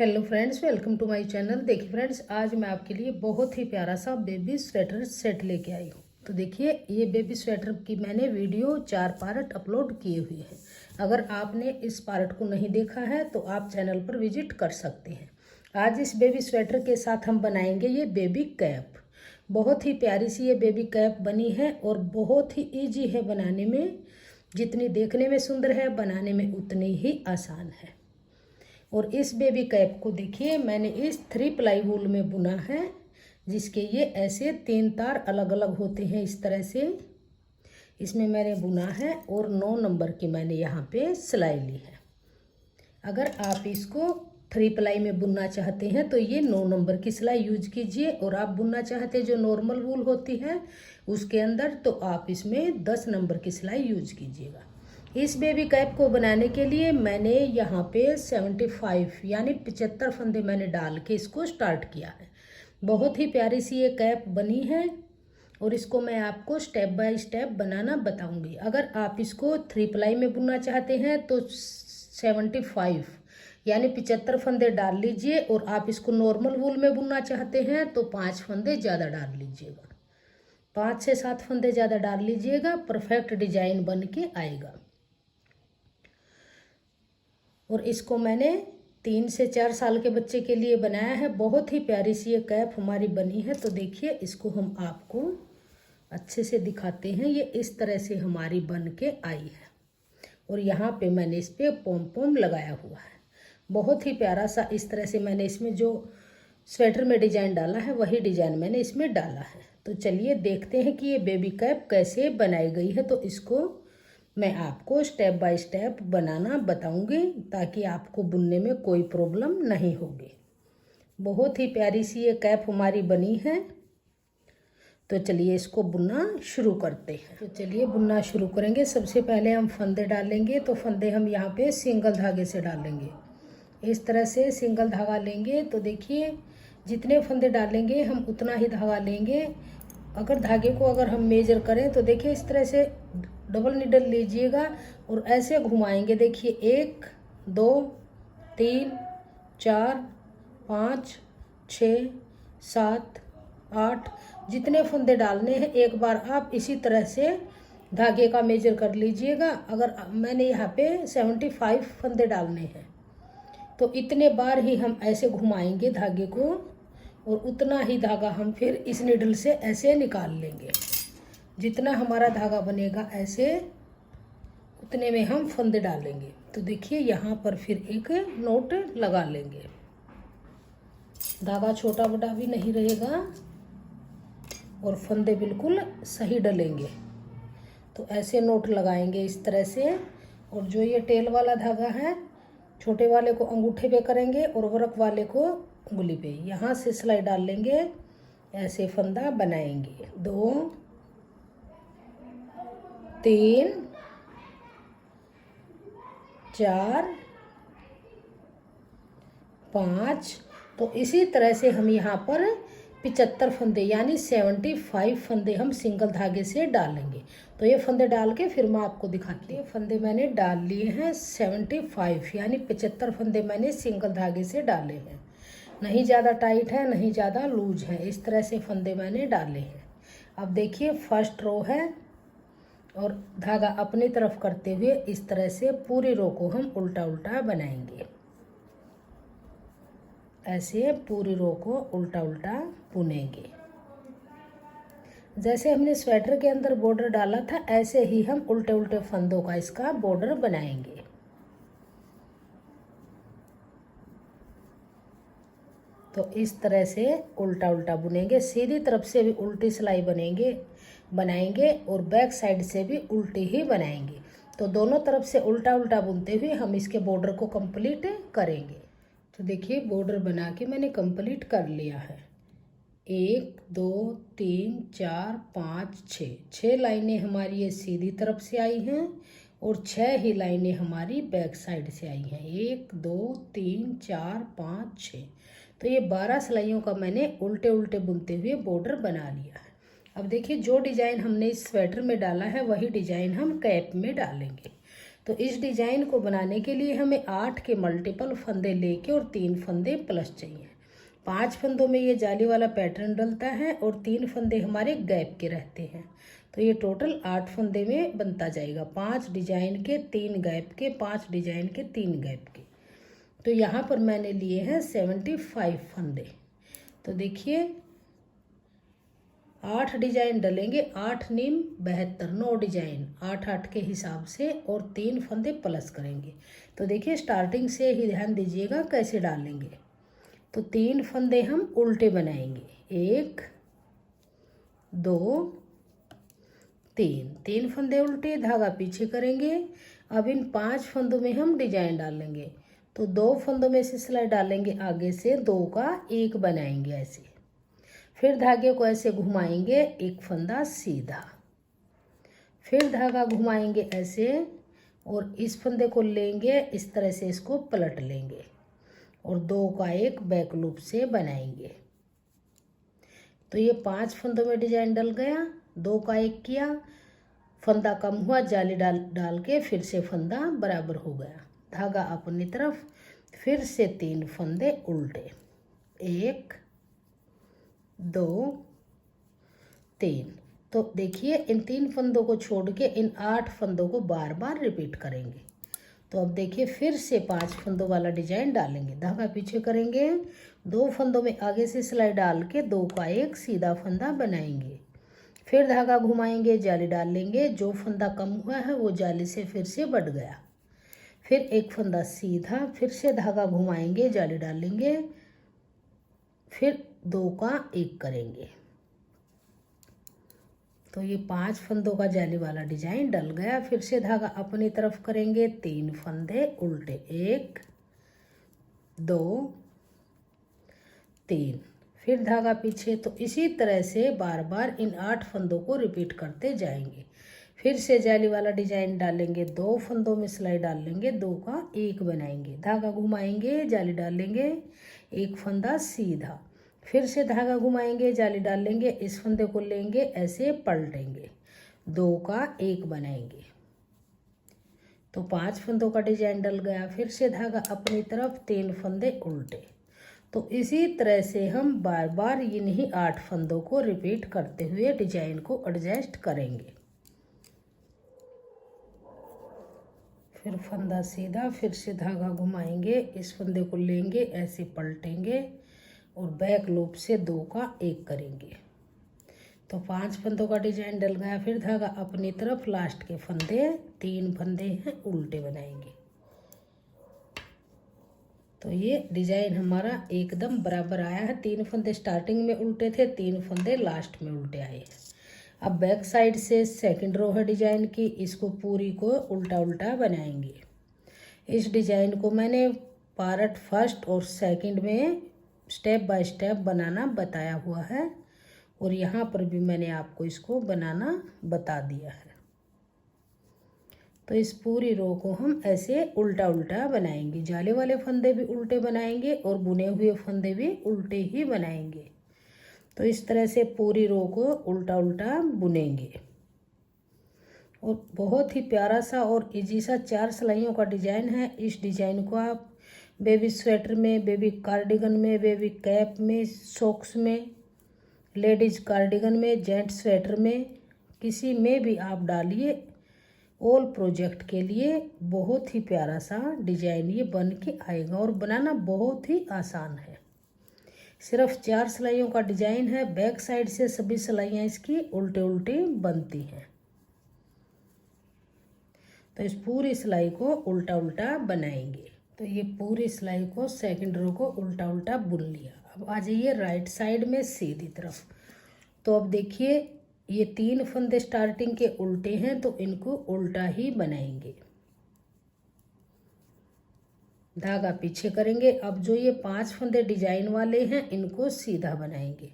Hello friends, welcome to my channel. देखिए friends, आज मैं आपके लिए बहुत ही प्यारा सा बेबी स्वेटर सेट लेके आई हूँ। तो देखिए, ये बेबी स्वेटर की मैंने वीडियो 4 पार्ट अपलोड किए हुए हैं। अगर आपने इस पार्ट को नहीं देखा है तो आप चैनल पर विजिट कर सकते हैं। आज इस बेबी स्वेटर के साथ हम बनाएंगे ये बेबी कैप। बहुत ही प्यारी सी ये बेबी कैप बनी है और बहुत ही ईजी है बनाने में। जितनी देखने में सुंदर है, बनाने में उतनी ही आसान है। और इस बेबी कैप को देखिए, मैंने इस 3 प्लाई वूल में बुना है, जिसके ये ऐसे 3 तार अलग अलग होते हैं। इस तरह से इसमें मैंने बुना है और 9 नंबर की मैंने यहाँ पे सिलाई ली है। अगर आप इसको 3 प्लाई में बुनना चाहते हैं तो ये 9 नंबर की सिलाई यूज कीजिए, और आप बुनना चाहते हैं जो नॉर्मल वूल होती है उसके अंदर, तो आप इसमें 10 नंबर की सिलाई यूज कीजिएगा। इस बेबी कैप को बनाने के लिए मैंने यहाँ पे 75 यानी 75 फंदे मैंने डाल के इसको स्टार्ट किया है। बहुत ही प्यारी सी ये कैप बनी है और इसको मैं आपको स्टेप बाय स्टेप बनाना बताऊंगी। अगर आप इसको 3 प्लाई में बुनना चाहते हैं तो 75 यानी 75 फंदे डाल लीजिए, और आप इसको नॉर्मल वूल में बुनना चाहते हैं तो 5 फंदे ज़्यादा डाल लीजिएगा। 5 से 7 फंदे ज़्यादा डाल लीजिएगा, परफेक्ट डिजाइन बन के आएगा। और इसको मैंने 3 से 4 साल के बच्चे के लिए बनाया है। बहुत ही प्यारी सी ये कैप हमारी बनी है। तो देखिए, इसको हम आपको अच्छे से दिखाते हैं। ये इस तरह से हमारी बन के आई है, और यहाँ पे मैंने इस पर पोम पोम लगाया हुआ है। बहुत ही प्यारा सा इस तरह से मैंने इसमें जो स्वेटर में डिजाइन डाला है वही डिजाइन मैंने इसमें डाला है। तो चलिए देखते हैं कि ये बेबी कैप कैसे बनाई गई है। तो इसको मैं आपको स्टेप बाय स्टेप बनाना बताऊंगी, ताकि आपको बुनने में कोई प्रॉब्लम नहीं होगी। बहुत ही प्यारी सी ये कैप हमारी बनी है। तो चलिए इसको बुनना शुरू करते हैं। तो चलिए बुनना शुरू करेंगे। सबसे पहले हम फंदे डालेंगे। तो फंदे हम यहाँ पे सिंगल धागे से डालेंगे। इस तरह से सिंगल धागा लेंगे। तो देखिए, जितने फंदे डालेंगे हम उतना ही धागा लेंगे। अगर धागे को अगर हम मेजर करें तो देखिए, इस तरह से डबल नीडल लीजिएगा और ऐसे घुमाएंगे। देखिए, 1 2 3 4 5 6 7 8 जितने फंदे डालने हैं एक बार आप इसी तरह से धागे का मेजर कर लीजिएगा। अगर मैंने यहाँ पे 75 फंदे डालने हैं तो इतने बार ही हम ऐसे घुमाएंगे धागे को, और उतना ही धागा हम फिर इस निडल से ऐसे निकाल लेंगे। जितना हमारा धागा बनेगा ऐसे, उतने में हम फंदे डालेंगे। तो देखिए, यहाँ पर फिर एक नोट लगा लेंगे। धागा छोटा बड़ा भी नहीं रहेगा और फंदे बिल्कुल सही डलेंगे। तो ऐसे नोट लगाएंगे इस तरह से। और जो ये टेल वाला धागा है, छोटे वाले को अंगूठे पे करेंगे और वर्क वाले को उंगली पे। यहाँ से सिलाई डाल लेंगे, ऐसे फंदा बनाएंगे। 2 3 4 5। तो इसी तरह से हम यहाँ पर 75 फंदे यानी 75 फंदे हम सिंगल धागे से डालेंगे। तो ये फंदे डाल के फिर मैं आपको दिखाती हूँ। फंदे मैंने डाल लिए हैं 75 यानी 75 फंदे मैंने सिंगल धागे से डाले हैं। नहीं ज़्यादा टाइट है, नहीं ज़्यादा लूज है। इस तरह से फंदे मैंने डाले हैं। अब देखिए, फर्स्ट रो है और धागा अपनी तरफ करते हुए इस तरह से पूरी रो को हम उल्टा उल्टा बनाएंगे। ऐसे पूरी रो को उल्टा उल्टा बुनेंगे। जैसे हमने स्वेटर के अंदर बॉर्डर डाला था, ऐसे ही हम उल्टे उल्टे फंदों का इसका बॉर्डर बनाएंगे। तो इस तरह से उल्टा उल्टा बुनेंगे। सीधी तरफ से भी उल्टी सिलाई बनाएंगे और बैक साइड से भी उल्टी ही बनाएंगे। तो दोनों तरफ से उल्टा उल्टा बुनते हुए हम इसके बॉर्डर को कंप्लीट करेंगे। तो देखिए, बॉर्डर बना के मैंने कंप्लीट कर लिया है। 1 2 3 4 5 6 लाइनें हमारी ये सीधी तरफ से आई हैं और 6 ही लाइनें हमारी बैक साइड से आई हैं। 1 2 3 4 5 6। तो ये 12 सिलाइयों का मैंने उल्टे उल्टे बुनते हुए बॉर्डर बना लिया है। अब देखिए, जो डिज़ाइन हमने इस स्वेटर में डाला है वही डिज़ाइन हम कैप में डालेंगे। तो इस डिजाइन को बनाने के लिए हमें 8 के मल्टीपल फंदे लेके और 3 फंदे प्लस चाहिए। 5 फंदों में ये जाली वाला पैटर्न डलता है और 3 फंदे हमारे गैप के रहते हैं। तो ये टोटल 8 फंदे में बनता जाएगा, 5 डिजाइन के 3 गैप के, 5 डिजाइन के 3 गैप के। तो यहाँ पर मैंने लिए हैं 75 फंदे। तो देखिए 8 डिजाइन डलेंगे, 8 नीम 72, 9 डिजाइन 8-8 के हिसाब से और 3 फंदे प्लस करेंगे। तो देखिए स्टार्टिंग से ही ध्यान दीजिएगा कैसे डालेंगे। तो 3 फंदे हम उल्टे बनाएंगे, 1 2 3, 3 फंदे उल्टे, धागा पीछे करेंगे। अब इन 5 फंदों में हम डिजाइन डालेंगे। तो 2 फंदों में से सिलाई डालेंगे आगे से, 2 का 1 बनाएंगे ऐसे। फिर धागे को ऐसे घुमाएंगे, 1 फंदा सीधा, फिर धागा घुमाएंगे ऐसे और इस फंदे को लेंगे इस तरह से, इसको पलट लेंगे और 2 का 1 बैक लूप से बनाएंगे। तो ये 5 फंदों में डिजाइन डल गया, 2 का 1 किया, फंदा कम हुआ, जाली डाल के फिर से फंदा बराबर हो गया, धागा अपनी तरफ, फिर से 3 फंदे उल्टे, 1 2 3। तो देखिए इन 3 फंदों को छोड़ के इन 8 फंदों को बार बार रिपीट करेंगे। तो अब देखिए फिर से 5 फंदों वाला डिजाइन डालेंगे, धागा पीछे करेंगे, 2 फंदों में आगे से सिलाई डाल के 2 का 1 सीधा फंदा बनाएंगे, फिर धागा घुमाएंगे, जाली डाल लेंगे, जो फंदा कम हुआ है वो जाली से फिर से बढ़ गया, फिर 1 फंदा सीधा, फिर से धागा घुमाएंगे, जाली डाल लेंगे, फिर 2 का 1 करेंगे। तो ये 5 फंदों का जाली वाला डिजाइन डल गया। फिर से धागा अपनी तरफ करेंगे, 3 फंदे उल्टे, 1 2 3, फिर धागा पीछे। तो इसी तरह से बार बार इन 8 फंदों को रिपीट करते जाएंगे। फिर से जाली वाला डिजाइन डालेंगे, 2 फंदों में सिलाई डाल लेंगे, 2 का 1 बनाएंगे, धागा घुमाएंगे, जाली डाल लेंगे, 1 फंदा सीधा, फिर से धागा घुमाएंगे, जाली डाल लेंगे, इस फंदे को लेंगे ऐसे पलटेंगे, 2 का 1 बनाएंगे। तो 5 फंदों का डिजाइन डल गया। फिर से धागा अपनी तरफ, 3 फंदे उल्टे। तो इसी तरह से हम बार बार इन्हीं 8 फंदों को रिपीट करते हुए डिजाइन को एडजस्ट करेंगे। फिर फंदा सीधा, फिर से धागा घुमाएंगे, इस फंदे को लेंगे ऐसे पलटेंगे और बैक लूप से 2 का 1 करेंगे। तो 5 फंदों का डिजाइन डल गया। फिर धागा अपनी तरफ, लास्ट के फंदे 3 फंदे हैं उल्टे बनाएंगे। तो ये डिजाइन हमारा एकदम बराबर आया है। 3 फंदे स्टार्टिंग में उल्टे थे, 3 फंदे लास्ट में उल्टे आए हैं। अब बैक साइड से सेकंड रो है डिजाइन की, इसको पूरी को उल्टा उल्टा बनाएंगे। इस डिजाइन को मैंने पार्ट फर्स्ट और सेकंड में स्टेप बाय स्टेप बनाना बताया हुआ है और यहाँ पर भी मैंने आपको इसको बनाना बता दिया है। तो इस पूरी रो को हम ऐसे उल्टा उल्टा बनाएंगे, जाले वाले फंदे भी उल्टे बनाएंगे और बुने हुए फंदे भी उल्टे ही बनाएंगे। तो इस तरह से पूरी रो को उल्टा उल्टा बुनेंगे और बहुत ही प्यारा सा और इजी सा 4 सिलाइयों का डिजाइन है। इस डिजाइन को आप बेबी स्वेटर में, बेबी कार्डिगन में, बेबी कैप में, सॉक्स में, लेडीज कार्डिगन में, जेंट स्वेटर में, किसी में भी आप डालिए। ऑल प्रोजेक्ट के लिए बहुत ही प्यारा सा डिजाइन ये बन के आएगा और बनाना बहुत ही आसान है। सिर्फ 4 सिलाइयों का डिजाइन है। बैक साइड से सभी सिलाइयाँ इसकी उल्टे उल्टे बनती हैं। तो इस पूरी सिलाई को उल्टा उल्टा बनाएंगे। तो ये पूरी सिलाई को सेकंड रो को उल्टा उल्टा बुन लिया। अब आ जाइए राइट साइड में सीधी तरफ। तो अब देखिए ये 3 फंदे स्टार्टिंग के उल्टे हैं तो इनको उल्टा ही बनाएंगे, धागा पीछे करेंगे। अब जो ये 5 फंदे डिजाइन वाले हैं इनको सीधा बनाएंगे।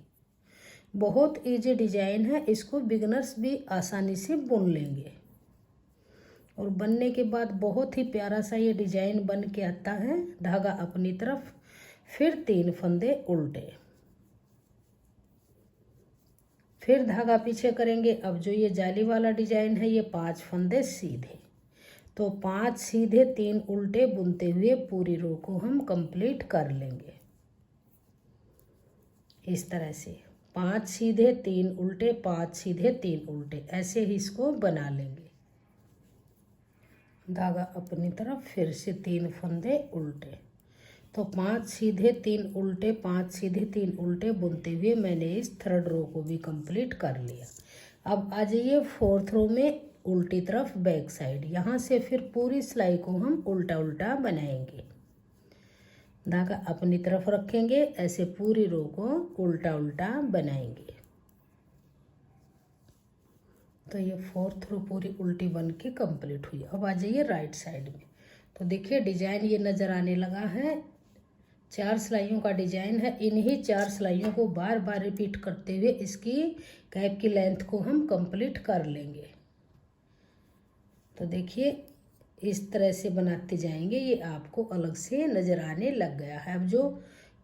बहुत इजी डिजाइन है, इसको बिगनर्स भी आसानी से बुन लेंगे और बनने के बाद बहुत ही प्यारा सा ये डिजाइन बन के आता है। धागा अपनी तरफ, फिर 3 फंदे उल्टे, फिर धागा पीछे करेंगे। अब जो ये जाली वाला डिजाइन है ये 5 फंदे सीधे। तो 5 सीधे 3 उल्टे बुनते हुए पूरी रो को हम कंप्लीट कर लेंगे। इस तरह से 5 सीधे 3 उल्टे, 5 सीधे 3 उल्टे, ऐसे ही इसको बना लेंगे। धागा अपनी तरफ, फिर से 3 फंदे उल्टे, तो 5 सीधे 3 उल्टे, 5 सीधे 3 उल्टे बुनते हुए मैंने इस थर्ड रो को भी कंप्लीट कर लिया। अब आ जाइए फोर्थ रो में उल्टी तरफ बैक साइड। यहाँ से फिर पूरी सिलाई को हम उल्टा उल्टा बनाएंगे। धागा अपनी तरफ रखेंगे, ऐसे पूरी रो को उल्टा उल्टा बनाएंगे। तो ये फोर्थ रो पूरी उल्टी बन के कंप्लीट हुई। अब आ जाइए राइट साइड में। तो देखिए डिजाइन ये नज़र आने लगा है। 4 सिलाइयों का डिजाइन है। इन्हीं 4 सिलाइयों को बार बार रिपीट करते हुए इसकी कैप की लेंथ को हम कंप्लीट कर लेंगे। तो देखिए इस तरह से बनाते जाएंगे, ये आपको अलग से नज़र आने लग गया है। अब जो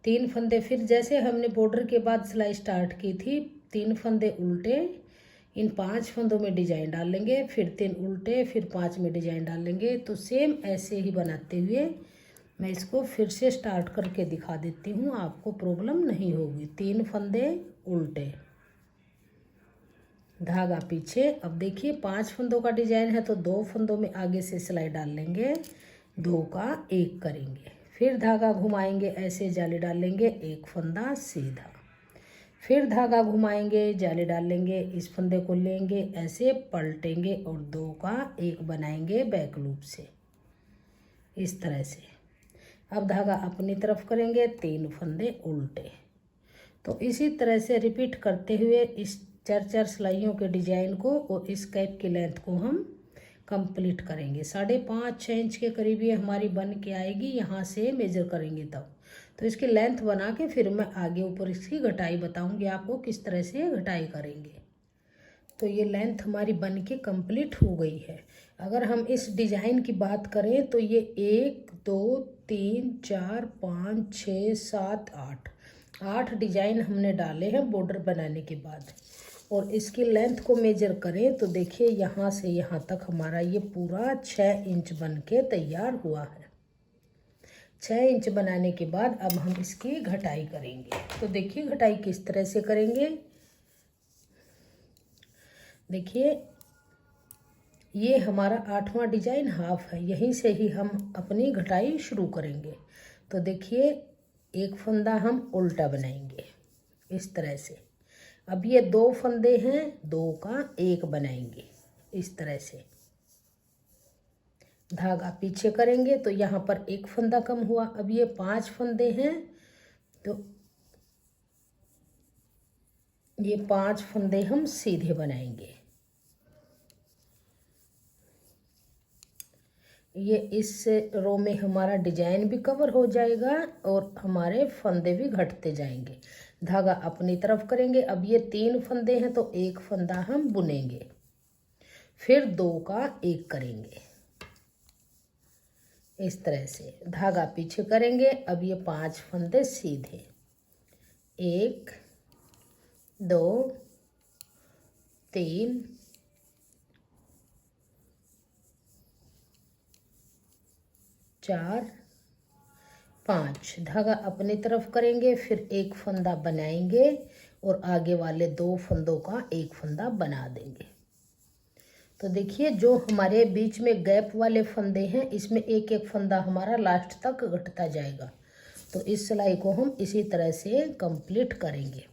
3 फंदे, फिर जैसे हमने बॉर्डर के बाद सिलाई स्टार्ट की थी, 3 फंदे उल्टे, इन 5 फंदों में डिजाइन डाल लेंगे, फिर 3 उल्टे, फिर 5 में डिजाइन डाल लेंगे। तो सेम ऐसे ही बनाते हुए मैं इसको फिर से स्टार्ट करके दिखा देती हूँ, आपको प्रॉब्लम नहीं होगी। 3 फंदे उल्टे, धागा पीछे। अब देखिए 5 फंदों का डिजाइन है तो 2 फंदों में आगे से सिलाई डाल लेंगे, 2 का 1 करेंगे, फिर धागा घुमाएंगे, ऐसे जाली डाल लेंगे, 1 फंदा सीधा, फिर धागा घुमाएंगे, जाली डाल लेंगे, इस फंदे को लेंगे, ऐसे पलटेंगे और 2 का 1 बनाएंगे बैक लूप से, इस तरह से। अब धागा अपनी तरफ करेंगे, 3 फंदे उल्टे। तो इसी तरह से रिपीट करते हुए इस 4 सिलाइयों के डिजाइन को और इस कैप की लेंथ को हम कंप्लीट करेंगे। 5.5-6 इंच के करीब ये हमारी बन के आएगी। यहाँ से मेजर करेंगे तब। तो इसकी लेंथ बना के फिर मैं आगे ऊपर इसकी घटाई बताऊंगी आपको किस तरह से घटाई करेंगे। तो ये लेंथ हमारी बन के कंप्लीट हो गई है। अगर हम इस डिजाइन की बात करें तो ये 1 2 3 4 5 6 7 8 डिजाइन हमने डाले हैं बॉर्डर बनाने के बाद। और इसकी लेंथ को मेजर करें तो देखिए यहाँ से यहाँ तक हमारा ये पूरा 6 इंच बन के तैयार हुआ है। 6 इंच बनाने के बाद अब हम इसकी घटाई करेंगे। तो देखिए घटाई किस तरह से करेंगे। देखिए ये हमारा 8वां डिजाइन हाफ है, यहीं से ही हम अपनी घटाई शुरू करेंगे। तो देखिए 1 फंदा हम उल्टा बनाएंगे इस तरह से। अब ये 2 फंदे हैं, 2 का 1 बनाएंगे इस तरह से। धागा पीछे करेंगे तो यहाँ पर 1 फंदा कम हुआ। अब ये 5 फंदे हैं तो ये 5 फंदे हम सीधे बनाएंगे। ये इस रो में हमारा डिजाइन भी कवर हो जाएगा और हमारे फंदे भी घटते जाएंगे। धागा अपनी तरफ करेंगे। अब ये 3 फंदे हैं तो 1 फंदा हम बुनेंगे, फिर 2 का 1 करेंगे इस तरह से। धागा पीछे करेंगे। अब ये 5 फंदे सीधे, 1 2 3 4 5। धागा अपनी तरफ करेंगे, फिर 1 फंदा बनाएंगे और आगे वाले 2 फंदों का 1 फंदा बना देंगे। तो देखिए जो हमारे बीच में गैप वाले फंदे हैं इसमें 1-1 फंदा हमारा लास्ट तक घटता जाएगा। तो इस सिलाई को हम इसी तरह से कंप्लीट करेंगे।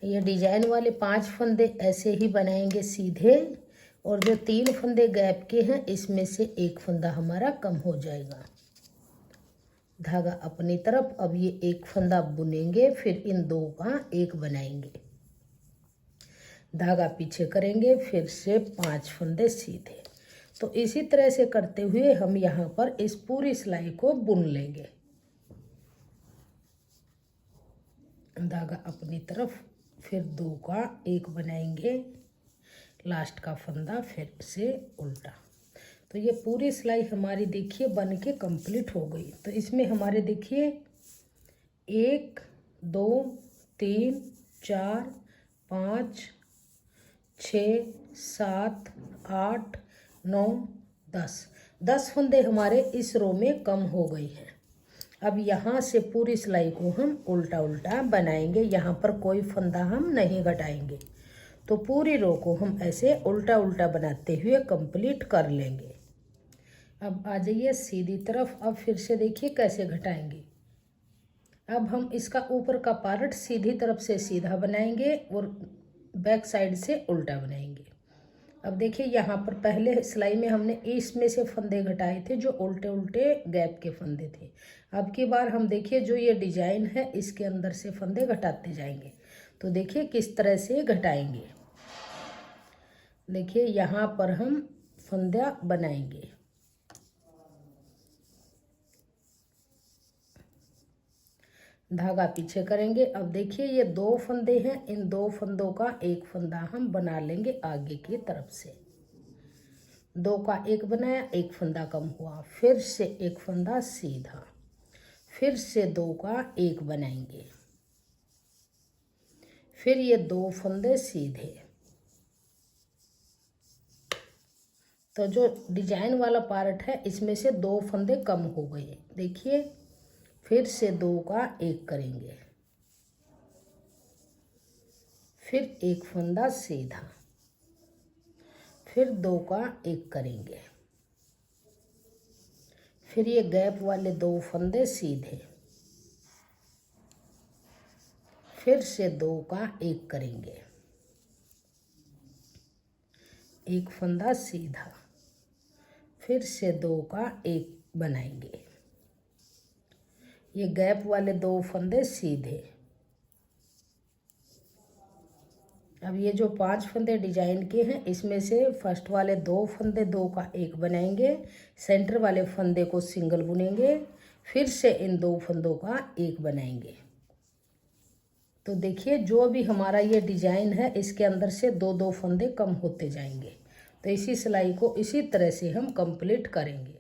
ये डिजाइन वाले 5 फंदे ऐसे ही बनाएंगे सीधे, और जो 3 फंदे गैप के हैं इसमें से 1 फंदा हमारा कम हो जाएगा। धागा अपनी तरफ। अब ये 1 फंदा बुनेंगे, फिर इन 2 का 1 बनाएंगे, धागा पीछे करेंगे, फिर से 5 फंदे सीधे। तो इसी तरह से करते हुए हम यहाँ पर इस पूरी सिलाई को बुन लेंगे। धागा अपनी तरफ, फिर 2 का 1 बनाएंगे, लास्ट का फंदा फिर से उल्टा। तो ये पूरी सिलाई हमारी देखिए बन के कंप्लीट हो गई। तो इसमें हमारे देखिए 1 2 3 4 5 6 7 8 9 10 10 फंदे हमारे इस रो में कम हो गई हैं। अब यहाँ से पूरी सिलाई को हम उल्टा उल्टा बनाएंगे, यहाँ पर कोई फंदा हम नहीं घटाएंगे। तो पूरी रो को हम ऐसे उल्टा उल्टा बनाते हुए कंप्लीट कर लेंगे। अब आ जाइए सीधी तरफ। अब फिर से देखिए कैसे घटाएंगे। अब हम इसका ऊपर का पार्ट सीधी तरफ से सीधा बनाएंगे और बैक साइड से उल्टा बनाएंगे। अब देखिए यहाँ पर पहले सिलाई में हमने इसमें से फंदे घटाए थे जो उल्टे उल्टे गैप के फंदे थे। अब की बार हम देखिए जो ये डिजाइन है इसके अंदर से फंदे घटाते जाएंगे। तो देखिए किस तरह से घटाएंगे। देखिए यहाँ पर हम फंदा बनाएंगे। धागा पीछे करेंगे। अब देखिए ये 2 फंदे हैं, इन 2 फंदों का एक फंदा हम बना लेंगे आगे की तरफ से। 2 का एक बनाया, एक फंदा कम हुआ, फिर से एक फंदा सीधा, फिर से 2 का एक बनाएंगे, फिर ये 2 फंदे सीधे। तो जो डिजाइन वाला पार्ट है इसमें से 2 फंदे कम हो गए। देखिए फिर से 2 का एक करेंगे, फिर एक फंदा सीधा, फिर 2 का एक करेंगे, फिर ये गैप वाले 2 फंदे सीधे, फिर से 2 का एक करेंगे, एक फंदा सीधा, फिर से 2 का एक बनाएंगे, ये गैप वाले 2 फंदे सीधे। अब ये जो 5 फंदे डिजाइन के हैं इसमें से फर्स्ट वाले 2 फंदे 2 का एक बनाएंगे, सेंटर वाले फंदे को सिंगल बुनेंगे, फिर से इन 2 फंदों का एक बनाएंगे। तो देखिए जो भी हमारा ये डिजाइन है इसके अंदर से 2-2 फंदे कम होते जाएंगे। तो इसी सिलाई को इसी तरह से हम कंप्लीट करेंगे।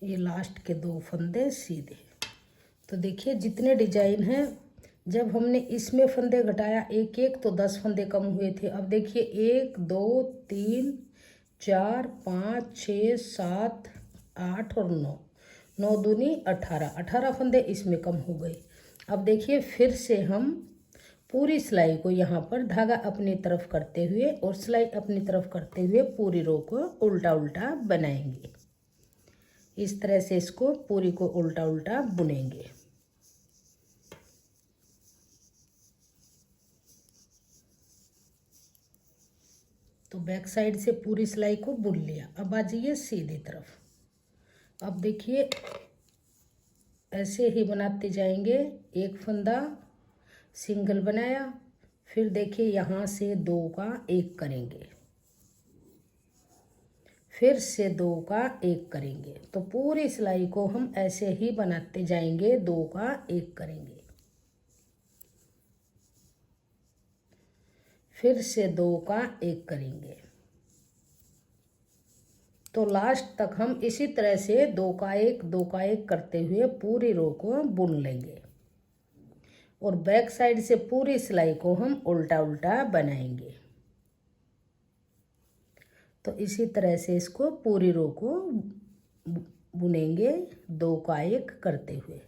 ये लास्ट के 2 फंदे सीधे। तो देखिए जितने डिजाइन हैं, जब हमने इसमें फंदे घटाया एक एक तो 10 फंदे कम हुए थे। अब देखिए 1 2 3 4 5 6 7 8 और 9, 9 दूनी 18 फंदे इसमें कम हो गए। अब देखिए फिर से हम पूरी सिलाई को यहाँ पर धागा अपनी तरफ करते हुए और सिलाई अपनी तरफ करते हुए पूरी रो को उल्टा उल्टा बनाएंगे। इस तरह से इसको पूरी को उल्टा उल्टा बुनेंगे। तो बैक साइड से पूरी सिलाई को बुन लिया। अब आ जाइए सीधी तरफ। अब देखिए ऐसे ही बनाते जाएंगे। एक फंदा सिंगल बनाया, फिर देखिए यहाँ से 2 का एक करेंगे, फिर से 2 का एक करेंगे। तो पूरी सिलाई को हम ऐसे ही बनाते जाएंगे, 2 का एक करेंगे, फिर से 2 का एक करेंगे। तो लास्ट तक हम इसी तरह से 2 का एक करते हुए पूरी रो को बुन लेंगे और बैक साइड से पूरी सिलाई को हम उल्टा उल्टा बनाएंगे। तो इसी तरह से इसको पूरी रो को बुनेंगे 2 का एक करते हुए।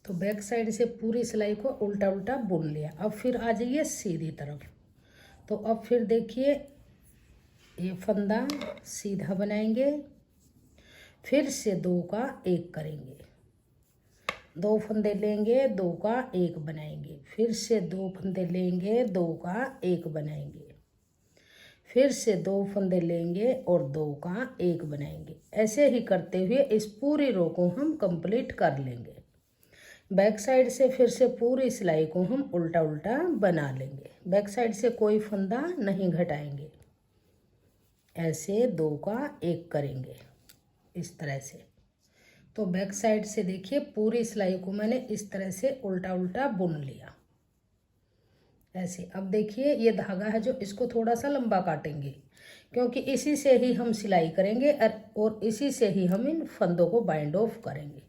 तो बैक साइड से पूरी सिलाई को उल्टा उल्टा बुन लिया। अब फिर आ जाइए सीधी तरफ। तो अब फिर देखिए ये फंदा सीधा बनाएंगे, फिर से 2 का एक करेंगे, 2 फंदे लेंगे, 2 का एक बनाएंगे, फिर से 2 फंदे लेंगे, 2 का एक बनाएंगे, फिर से 2 फंदे लेंगे और 2 का एक बनाएंगे। ऐसे ही करते हुए इस पूरी रो को हम कंप्लीट कर लेंगे। बैक साइड से फिर से पूरी सिलाई को हम उल्टा उल्टा बना लेंगे। बैक साइड से कोई फंदा नहीं घटाएंगे, ऐसे 2 का एक करेंगे इस तरह से। तो बैक साइड से देखिए पूरी सिलाई को मैंने इस तरह से उल्टा उल्टा बुन लिया ऐसे। अब देखिए ये धागा है जो इसको थोड़ा सा लंबा काटेंगे क्योंकि इसी से ही हम सिलाई करेंगे और इसी से ही हम इन फंदों को बाइंड ऑफ करेंगे।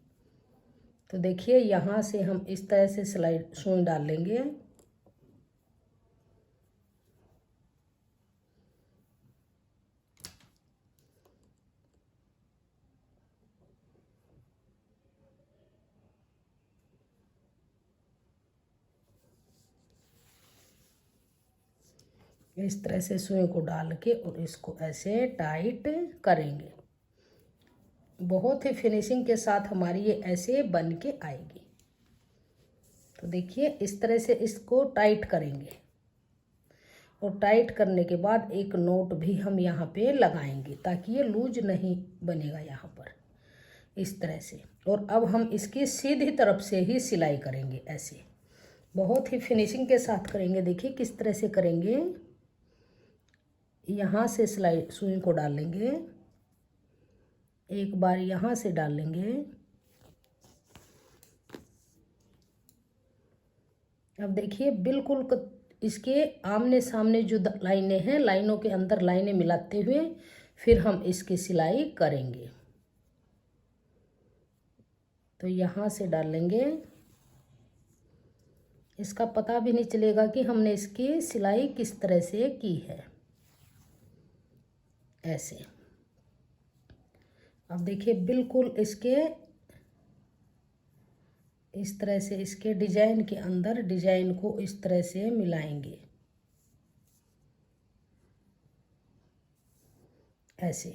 तो देखिए यहाँ से हम इस तरह से सिलाई सुई डाल लेंगे इस तरह से सुई को डाल के और इसको ऐसे टाइट करेंगे। बहुत ही फिनिशिंग के साथ हमारी ये ऐसे बन के आएगी। तो देखिए इस तरह से इसको टाइट करेंगे और टाइट करने के बाद एक नोट भी हम यहाँ पे लगाएंगे ताकि ये लूज नहीं बनेगा यहाँ पर, इस तरह से। और अब हम इसकी सीधी तरफ से ही सिलाई करेंगे, ऐसे बहुत ही फिनिशिंग के साथ करेंगे। देखिए किस तरह से करेंगे, यहाँ से सिलाई सुई को डालेंगे, एक बार यहाँ से डाल लेंगे। अब देखिए बिल्कुल इसके आमने सामने जो लाइनें हैं, लाइनों के अंदर लाइनें मिलाते हुए फिर हम इसकी सिलाई करेंगे। तो यहाँ से डाल लेंगे, इसका पता भी नहीं चलेगा कि हमने इसकी सिलाई किस तरह से की है, ऐसे। अब देखिए बिल्कुल इसके इस तरह से इसके डिजाइन के अंदर डिजाइन को इस तरह से मिलाएंगे, ऐसे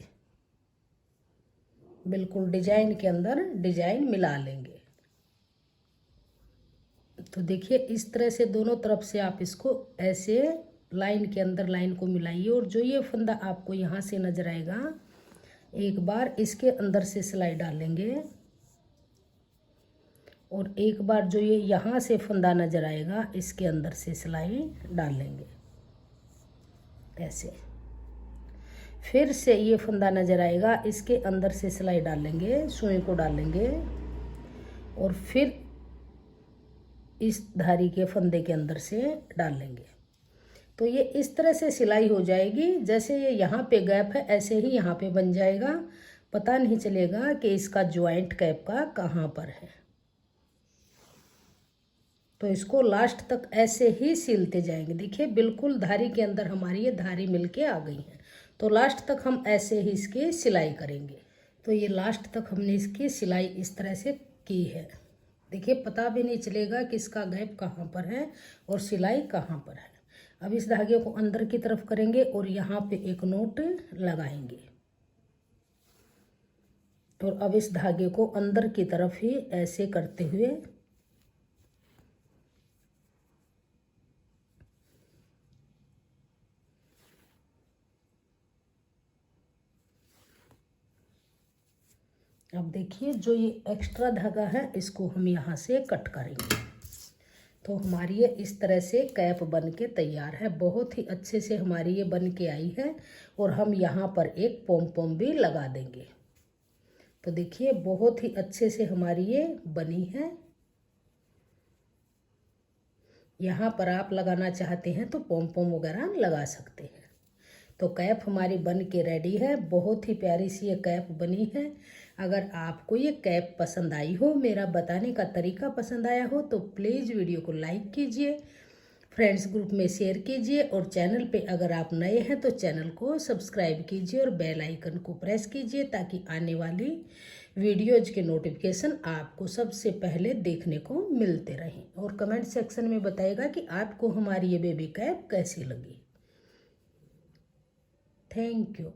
बिल्कुल डिजाइन के अंदर डिजाइन मिला लेंगे। तो देखिए इस तरह से दोनों तरफ से आप इसको ऐसे लाइन के अंदर लाइन को मिलाइए। और जो ये फंदा आपको यहाँ से नजर आएगा, एक बार इसके अंदर से सिलाई डालेंगे और एक बार जो ये यहाँ से फंदा नजर आएगा, इसके अंदर से सिलाई डालेंगे, ऐसे। फिर से ये फंदा नजर आएगा, इसके अंदर से सिलाई डालेंगे, सुई को डालेंगे और फिर इस धारी के फंदे के अंदर से डालेंगे। तो ये इस तरह से सिलाई हो जाएगी। जैसे ये यहाँ पे गैप है, ऐसे ही यहाँ पे बन जाएगा, पता नहीं चलेगा कि इसका ज्वाइंट गैप का कहाँ पर है। तो इसको लास्ट तक ऐसे ही सिलते जाएंगे। देखिए बिल्कुल धारी के अंदर हमारी ये धारी मिलके आ गई है। तो लास्ट तक हम ऐसे ही इसकी सिलाई करेंगे। तो ये लास्ट तक हमने इसकी सिलाई इस तरह से की है। देखिए पता भी नहीं चलेगा कि इसका गैप कहाँ पर है और सिलाई कहाँ पर है। अब इस धागे को अंदर की तरफ करेंगे और यहाँ पे एक नोट लगाएंगे। और अब इस धागे को अंदर की तरफ ही ऐसे करते हुए अब देखिए जो ये एक्स्ट्रा धागा है इसको हम यहाँ से कट करेंगे। तो हमारी ये इस तरह से कैप बन के तैयार है। बहुत ही अच्छे से हमारी ये बन के आई है और हम यहाँ पर एक पोम पोम भी लगा देंगे। तो देखिए बहुत ही अच्छे से हमारी ये बनी है। यहाँ पर आप लगाना चाहते हैं तो पोम पोम वगैरह लगा सकते हैं। तो कैप हमारी बन के रेडी है। बहुत ही प्यारी सी ये कैप बनी है। अगर आपको ये कैप पसंद आई हो, मेरा बताने का तरीका पसंद आया हो, तो प्लीज़ वीडियो को लाइक कीजिए, फ्रेंड्स ग्रुप में शेयर कीजिए और चैनल पे अगर आप नए हैं तो चैनल को सब्सक्राइब कीजिए और बेल आइकन को प्रेस कीजिए ताकि आने वाली वीडियोज के नोटिफिकेशन आपको सबसे पहले देखने को मिलते रहें। और कमेंट सेक्शन में बताइएगा कि आपको हमारी ये बेबी कैप कैसी लगी। Thank you.